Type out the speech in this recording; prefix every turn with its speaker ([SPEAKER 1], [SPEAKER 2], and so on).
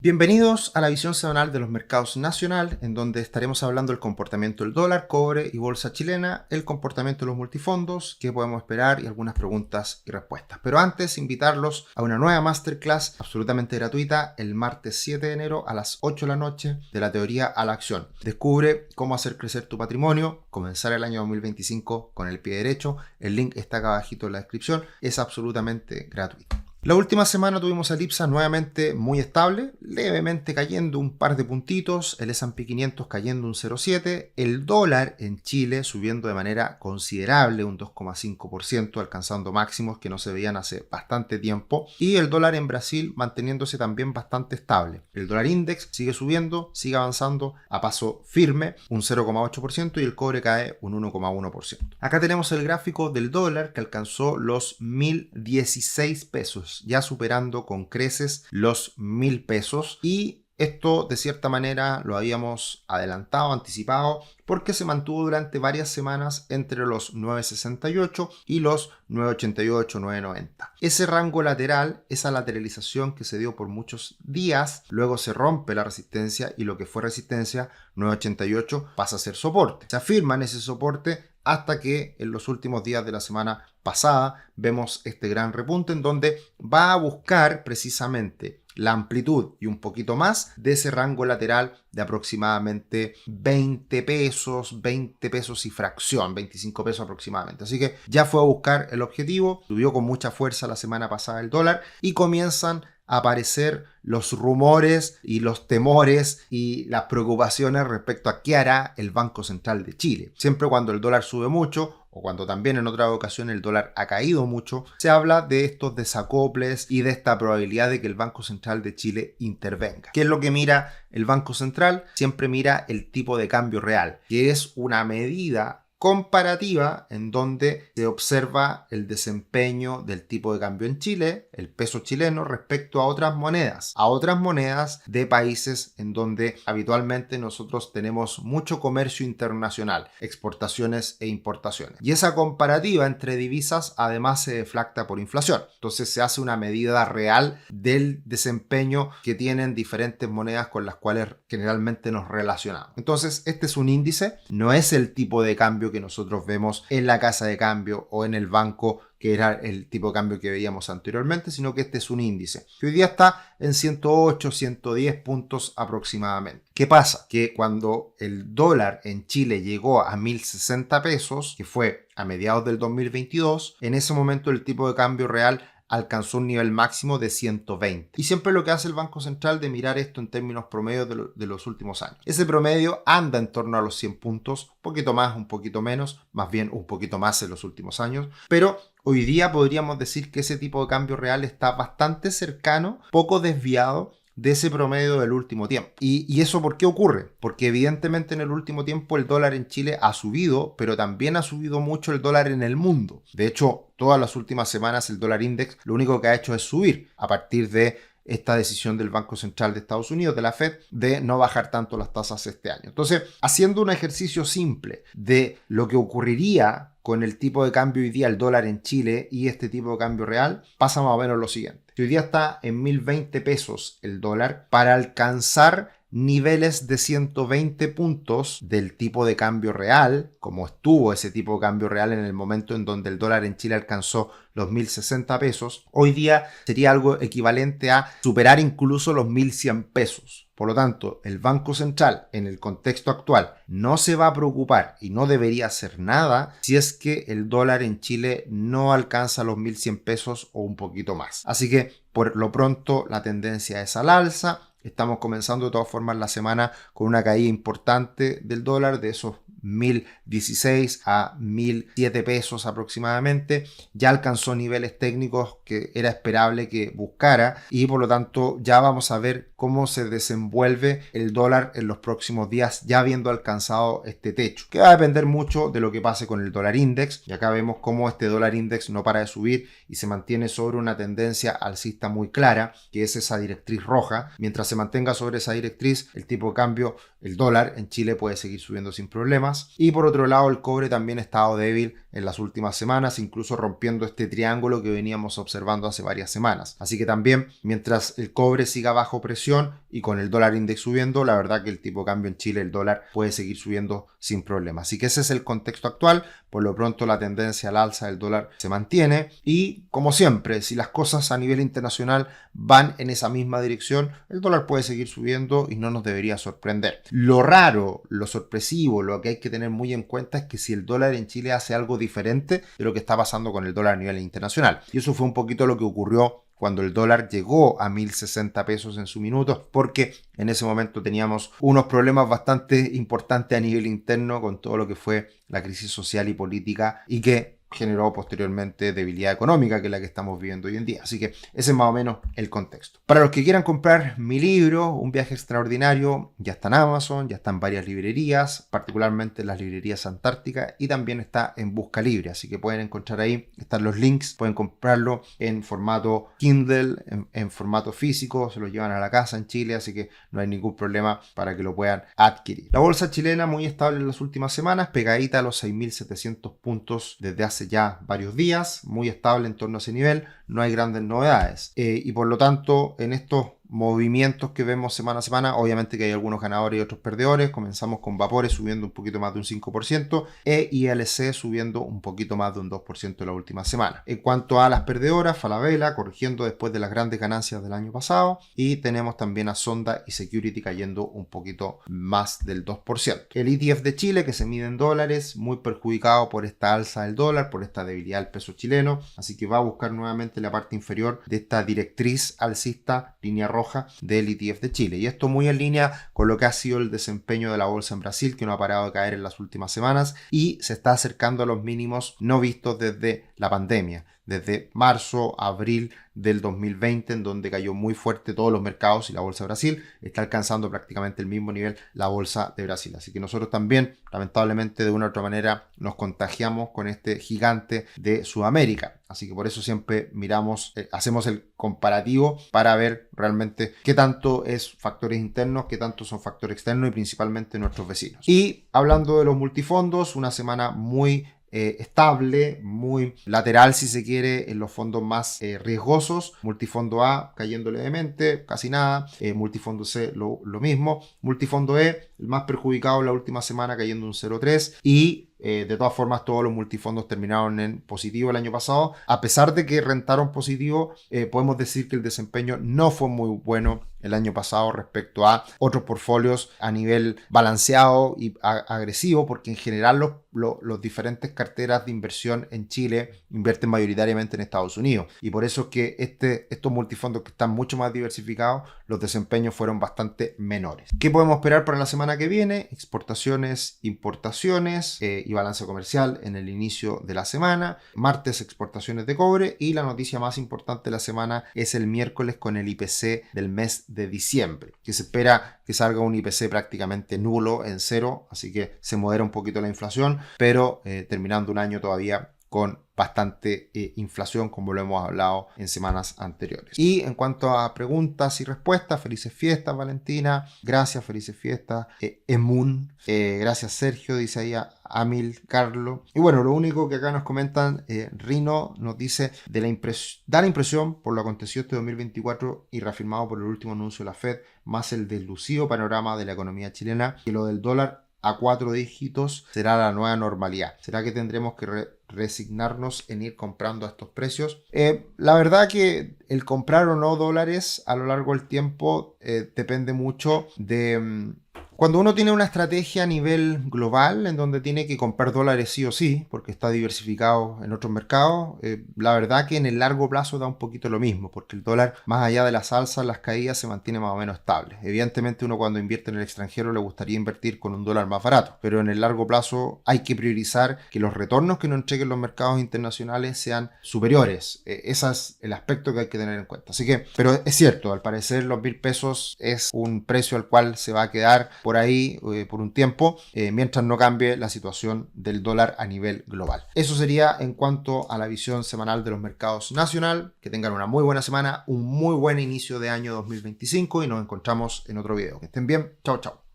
[SPEAKER 1] Bienvenidos a la visión semanal de los mercados nacional, en donde estaremos hablando del comportamiento del dólar, cobre y bolsa chilena, el comportamiento de los multifondos, qué podemos esperar y algunas preguntas y respuestas. Pero antes, invitarlos a una nueva masterclass absolutamente gratuita el martes 7 de enero a las 8 de la noche, de la teoría a la acción. Descubre cómo hacer crecer tu patrimonio, comenzar el año 2025 con el pie derecho. El link está acá abajito en la descripción, es absolutamente gratuito. La última semana tuvimos al IPSA nuevamente muy estable, levemente cayendo un par de puntitos, el S&P 500 cayendo un 0,7, el dólar en Chile subiendo de manera considerable un 2,5%, alcanzando máximos que no se veían hace bastante tiempo, y el dólar en Brasil manteniéndose también bastante estable. El dólar index sigue subiendo, sigue avanzando a paso firme, un 0,8%, y el cobre cae un 1,1%. Acá tenemos el gráfico del dólar que alcanzó los 1.016 pesos. Ya superando con creces los 1.000 pesos, y esto de cierta manera lo habíamos adelantado, anticipado, porque se mantuvo durante varias semanas entre los 9.68 y los 9.88, 9.90. Ese rango lateral, esa lateralización que se dio por muchos días, luego se rompe la resistencia y lo que fue resistencia, 9.88, pasa a ser soporte. Se afirma en ese soporte hasta que en los últimos días de la semana pasada vemos este gran repunte en donde va a buscar precisamente la amplitud y un poquito más de ese rango lateral de aproximadamente 20 pesos y fracción, 25 pesos aproximadamente. Así que ya fue a buscar el objetivo, subió con mucha fuerza la semana pasada el dólar y comienzan a aparecer los rumores y los temores y las preocupaciones respecto a qué hará el Banco Central de Chile. Siempre cuando el dólar sube mucho, o cuando también en otra ocasión el dólar ha caído mucho, se habla de estos desacoples y de esta probabilidad de que el Banco Central de Chile intervenga. ¿Qué es lo que mira el Banco Central? Siempre mira el tipo de cambio real, que es una medida comparativa en donde se observa el desempeño del tipo de cambio en Chile, el peso chileno, respecto a otras monedas de países en donde habitualmente nosotros tenemos mucho comercio internacional, exportaciones e importaciones. Y esa comparativa entre divisas además se deflacta por inflación. Entonces se hace una medida real del desempeño que tienen diferentes monedas con las cuales generalmente nos relacionamos. Entonces este es un índice, no es el tipo de cambio que nosotros vemos en la casa de cambio o en el banco, que era el tipo de cambio que veíamos anteriormente, sino que este es un índice que hoy día está en 108, 110 puntos aproximadamente. ¿Qué pasa? Que cuando el dólar en Chile llegó a 1.060 pesos, que fue a mediados del 2022, en ese momento el tipo de cambio real alcanzó un nivel máximo de 120. Y siempre lo que hace el Banco Central de mirar esto en términos promedio de los últimos años. Ese promedio anda en torno a los 100 puntos, un poquito más, un poquito menos, más bien un poquito más en los últimos años, pero hoy día podríamos decir que ese tipo de cambio real está bastante cercano, poco desviado de ese promedio del último tiempo. ¿Y eso por qué ocurre? Porque evidentemente en el último tiempo el dólar en Chile ha subido, pero también ha subido mucho el dólar en el mundo. De hecho, todas las últimas semanas el dólar index lo único que ha hecho es subir a partir de esta decisión del Banco Central de Estados Unidos, de la Fed, de no bajar tanto las tasas este año. Entonces, haciendo un ejercicio simple de lo que ocurriría con el tipo de cambio hoy día, el dólar en Chile y este tipo de cambio real, pasa más o menos lo siguiente. Hoy día está en 1.020 pesos el dólar. Para alcanzar niveles de 120 puntos del tipo de cambio real, como estuvo ese tipo de cambio real en el momento en donde el dólar en Chile alcanzó los 1.060 pesos, hoy día sería algo equivalente a superar incluso los 1.100 pesos. Por lo tanto, el Banco Central en el contexto actual no se va a preocupar y no debería hacer nada si es que el dólar en Chile no alcanza los 1.100 pesos o un poquito más. Así que por lo pronto la tendencia es al alza. Estamos comenzando de todas formas la semana con una caída importante del dólar de esos 1.016 a 1.007 pesos aproximadamente. Ya alcanzó niveles técnicos que era esperable que buscara y por lo tanto ya vamos a ver cómo se desenvuelve el dólar en los próximos días, ya habiendo alcanzado este techo, que va a depender mucho de lo que pase con el dólar index. Y acá vemos cómo este dólar index no para de subir y se mantiene sobre una tendencia alcista muy clara, que es esa directriz roja. Mientras se mantenga sobre esa directriz, el tipo de cambio, el dólar en Chile puede seguir subiendo sin problemas. Y por otro lado, el cobre también ha estado débil en las últimas semanas, incluso rompiendo este triángulo que veníamos observando hace varias semanas. Así que también, mientras el cobre siga bajo presión, inversión y con el dólar index subiendo, la verdad que el tipo de cambio en Chile, el dólar puede seguir subiendo sin problema. Así que ese es el contexto actual. Por lo pronto la tendencia al alza del dólar se mantiene y como siempre, si las cosas a nivel internacional van en esa misma dirección, el dólar puede seguir subiendo y no nos debería sorprender. Lo raro, lo sorpresivo, lo que hay que tener muy en cuenta es que si el dólar en Chile hace algo diferente de lo que está pasando con el dólar a nivel internacional. Y eso fue un poquito lo que ocurrió cuando el dólar llegó a 1.060 pesos en su minuto, porque en ese momento teníamos unos problemas bastante importantes a nivel interno con todo lo que fue la crisis social y política y que generó posteriormente debilidad económica, que es la que estamos viviendo hoy en día. Así que ese es más o menos el contexto. Para los que quieran comprar mi libro, Un viaje extraordinario, ya está en Amazon, ya está en varias librerías, particularmente en las librerías Antártica, y también está en Busca Libre, así que pueden encontrar ahí, están los links, pueden comprarlo en formato Kindle, en formato físico, se lo llevan a la casa en Chile, así que no hay ningún problema para que lo puedan adquirir. La bolsa chilena muy estable en las últimas semanas, pegadita a los 6.700 puntos desde hace ya varios días, muy estable en torno a ese nivel, no hay grandes novedades y por lo tanto en estos movimientos que vemos semana a semana, obviamente que hay algunos ganadores y otros perdedores. Comenzamos con Vapores subiendo un poquito más de un 5% e ILC subiendo un poquito más de un 2% la última semana. En cuanto a las perdedoras, Falabella corrigiendo después de las grandes ganancias del año pasado y tenemos también a Sonda y Security cayendo un poquito más del 2%. El ETF de Chile, que se mide en dólares, muy perjudicado por esta alza del dólar, por esta debilidad del peso chileno, así que va a buscar nuevamente la parte inferior de esta directriz alcista, línea roja del ETF de Chile. Y esto muy en línea con lo que ha sido el desempeño de la bolsa en Brasil, que no ha parado de caer en las últimas semanas y se está acercando a los mínimos no vistos desde la pandemia, desde marzo, abril del 2020, en donde cayó muy fuerte todos los mercados y la bolsa de Brasil está alcanzando prácticamente el mismo nivel la bolsa de Brasil. Así que nosotros también, lamentablemente, de una u otra manera nos contagiamos con este gigante de Sudamérica. Así que por eso siempre miramos, hacemos el comparativo para ver realmente qué tanto es factores internos, qué tanto son factores externos y principalmente nuestros vecinos. Y hablando de los multifondos, una semana muy estable, muy lateral si se quiere en los fondos más riesgosos. Multifondo A cayendo levemente, casi nada. Multifondo C lo mismo. Multifondo E, el más perjudicado en la última semana, cayendo un 0,3 y de todas formas todos los multifondos terminaron en positivo el año pasado. A pesar de que rentaron positivo, podemos decir que el desempeño no fue muy bueno el año pasado respecto a otros portfolios a nivel balanceado y agresivo, porque en general los diferentes carteras de inversión en Chile invierten mayoritariamente en Estados Unidos y por eso es que estos multifondos que están mucho más diversificados, los desempeños fueron bastante menores. ¿Qué podemos esperar para la semana que viene? Exportaciones, importaciones y balance comercial en el inicio de la semana. Martes, exportaciones de cobre y la noticia más importante de la semana es el miércoles con el IPC del mes de diciembre, que se espera que salga un IPC prácticamente nulo, en cero, así que se modera un poquito la inflación, pero terminando un año todavía con bastante inflación, como lo hemos hablado en semanas anteriores. Y en cuanto a preguntas y respuestas, felices fiestas, Valentina. Gracias, felices fiestas. Emun, gracias, Sergio, dice ahí Amil, Carlos. Y bueno, lo único que acá nos comentan, Rino nos dice, da la impresión, por lo acontecido este 2024 y reafirmado por el último anuncio de la Fed, más el deslucido panorama de la economía chilena, que lo del dólar a 4 dígitos será la nueva normalidad. ¿Será que tendremos que resignarnos en ir comprando a estos precios? La verdad que el comprar o no dólares a lo largo del tiempo depende mucho de... Cuando uno tiene una estrategia a nivel global en donde tiene que comprar dólares sí o sí, porque está diversificado en otros mercados, la verdad que en el largo plazo da un poquito lo mismo, porque el dólar, más allá de las alzas, las caídas, se mantiene más o menos estable. Evidentemente uno cuando invierte en el extranjero le gustaría invertir con un dólar más barato, pero en el largo plazo hay que priorizar que los retornos que nos entreguen los mercados internacionales sean superiores. Ese es el aspecto que hay que tener en cuenta. Así que, pero es cierto, al parecer los 1.000 pesos es un precio al cual se va a quedar por ahí por un tiempo, mientras no cambie la situación del dólar a nivel global. Eso sería en cuanto a la visión semanal de los mercados nacional. Que tengan una muy buena semana, un muy buen inicio de año 2025 y nos encontramos en otro video. Que estén bien. Chao, chao.